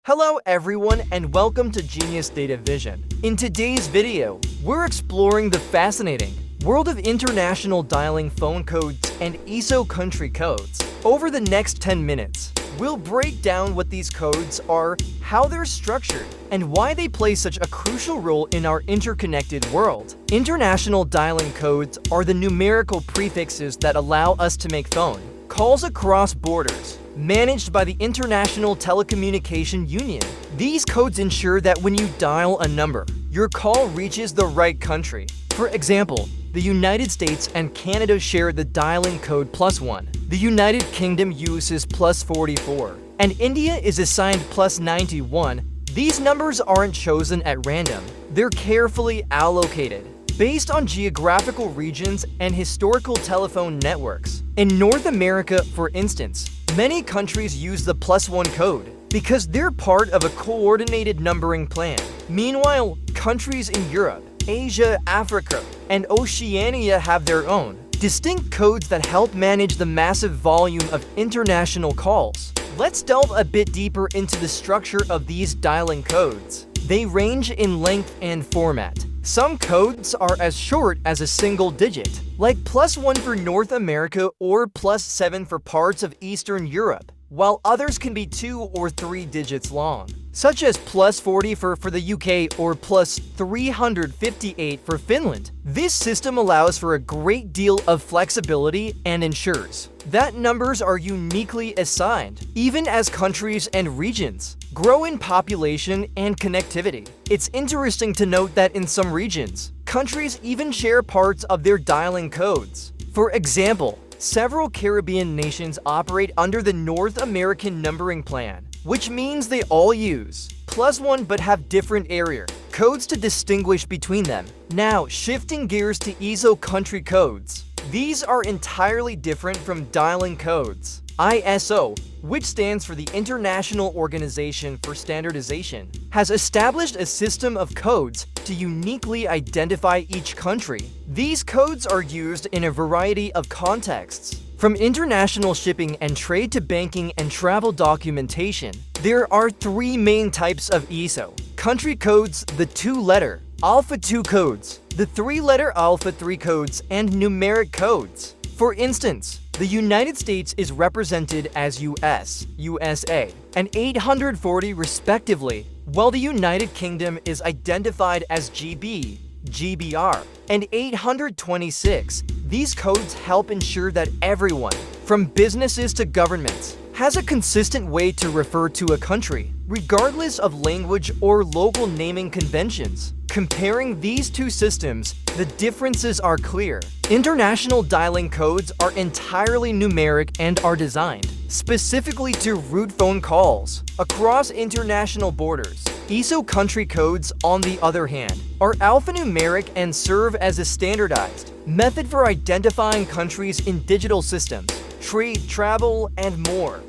Hello everyone and welcome to Genius Data Vision. In today's video, we're exploring the fascinating world of international dialing phone codes and ISO country codes. Over the next 10 minutes, we'll break down what these codes are, how they're structured, and why they play such a crucial role in our interconnected world. International dialing codes are the numerical prefixes that allow us to make phone calls across borders, managed by the International Telecommunication Union. These codes ensure that when you dial a number, your call reaches the right country. For example, the United States and Canada share the dialing code +1. The United Kingdom uses +44, and India is assigned +91. These numbers aren't chosen at random. They're carefully allocated based on geographical regions and historical telephone networks. In North America, for instance, many countries use the +1 code because they're part of a coordinated numbering plan. Meanwhile, countries in Europe, Asia, Africa, and Oceania have their own distinct codes that help manage the massive volume of international calls. Let's delve a bit deeper into the structure of these dialing codes. They range in length and format. Some codes are as short as a single digit, like +1 for North America or +7 for parts of Eastern Europe, while others can be 2 or 3 digits long, such as +40 for the UK or +358 for Finland. This system allows for a great deal of flexibility and ensures that numbers are uniquely assigned, even as countries and regions grow in population and connectivity. It's interesting to note that in some regions, countries even share parts of their dialing codes. For example, several Caribbean nations operate under the North American numbering plan, which means they all use +1 but have different area codes to distinguish between them. Now, shifting gears to ISO country codes. These are entirely different from dialing codes. ISO, which stands for the International Organization for Standardization, has established a system of codes to uniquely identify each country. These codes are used in a variety of contexts, from international shipping and trade to banking and travel documentation. There are 3 main types of ISO country codes: the 2-letter Alpha 2 codes, the 3-letter Alpha 3 codes, and numeric codes. For instance, the United States is represented as US, USA, and 840 respectively, while the United Kingdom is identified as GB, GBR, and 826. These codes help ensure that everyone, from businesses to governments, has a consistent way to refer to a country, regardless of language or local naming conventions. Comparing these two systems, the differences are clear. International dialing codes are entirely numeric and are designed specifically to route phone calls across international borders. ISO country codes, on the other hand, are alphanumeric and serve as a standardized method for identifying countries in digital systems, trade, travel, and more.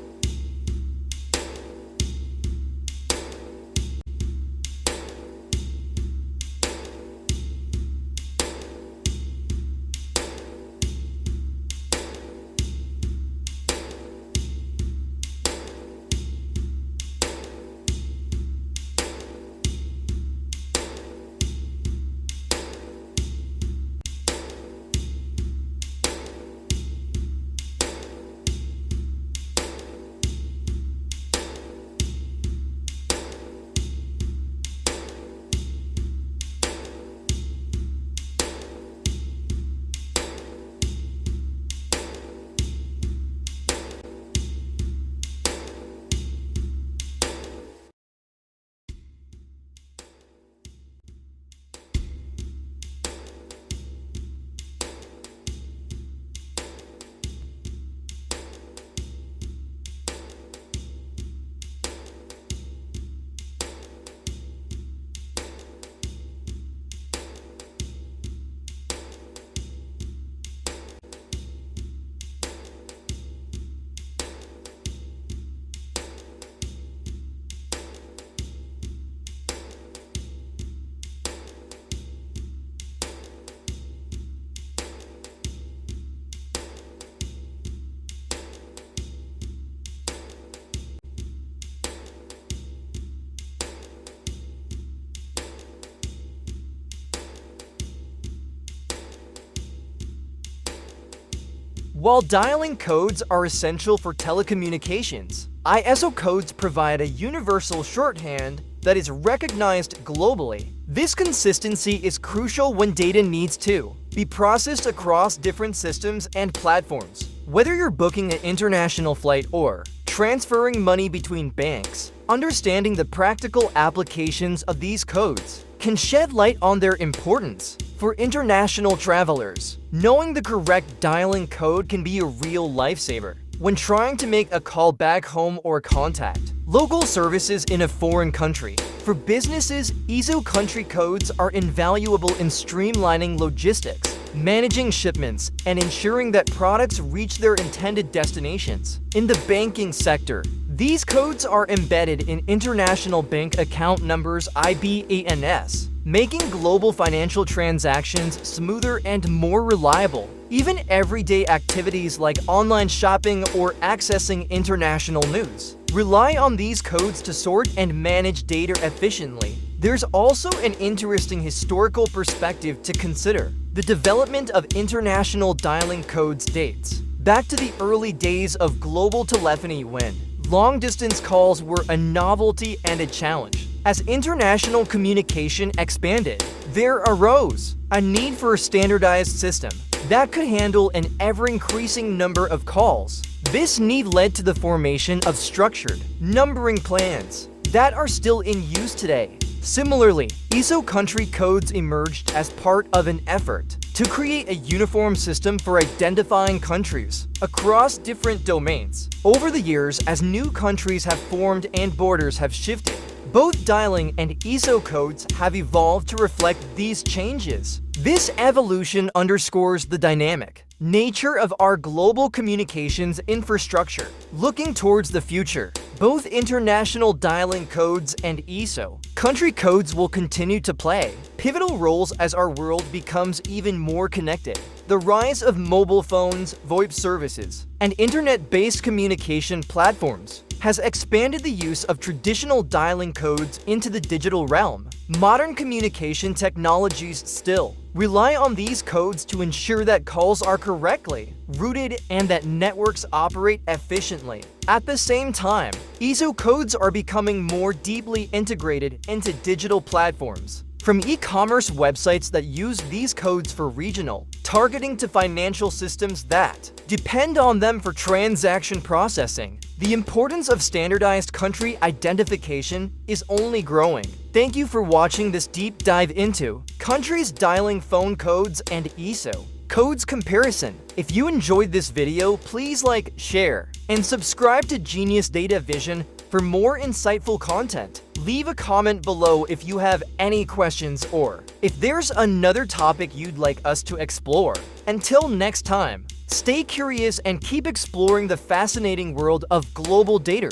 While dialing codes are essential for telecommunications, ISO codes provide a universal shorthand that is recognized globally. This consistency is crucial when data needs to be processed across different systems and platforms. Whether you're booking an international flight or transferring money between banks, understanding the practical applications of these codes can shed light on their importance. For international travelers, knowing the correct dialing code can be a real lifesaver when trying to make a call back home or contact local services in a foreign country. For businesses, ISO country codes are invaluable in streamlining logistics, managing shipments, and ensuring that products reach their intended destinations. In the banking sector, these codes are embedded in international bank account numbers (IBANs), making global financial transactions smoother and more reliable. Even everyday activities like online shopping or accessing international news rely on these codes to sort and manage data efficiently. There's also an interesting historical perspective to consider. The development of international dialing codes dates back to the early days of global telephony when long-distance calls were a novelty and a challenge. As international communication expanded, there arose a need for a standardized system that could handle an ever-increasing number of calls. This need led to the formation of structured numbering plans that are still in use today. Similarly, ISO country codes emerged as part of an effort to create a uniform system for identifying countries across different domains. Over the years, as new countries have formed and borders have shifted, both dialing and ISO codes have evolved to reflect these changes. This evolution underscores the dynamic nature of our global communications infrastructure. Looking towards the future, both international dialing codes and ISO country codes will continue to play pivotal roles as our world becomes even more connected. The rise of mobile phones, VoIP services, and internet-based communication platforms has expanded the use of traditional dialing codes into the digital realm. Modern communication technologies still rely on these codes to ensure that calls are correctly routed and that networks operate efficiently. At the same time, ISO codes are becoming more deeply integrated into digital platforms. From e-commerce websites that use these codes for regional targeting to financial systems that depend on them for transaction processing, the importance of standardized country identification is only growing. Thank you for watching this deep dive into countries dialing phone codes and ISO codes comparison. If you enjoyed this video, please like, share, and subscribe to Genius Data Vision for more insightful content. Leave a comment below if you have any questions or if there's another topic you'd like us to explore. Until next time, stay curious and keep exploring the fascinating world of global data.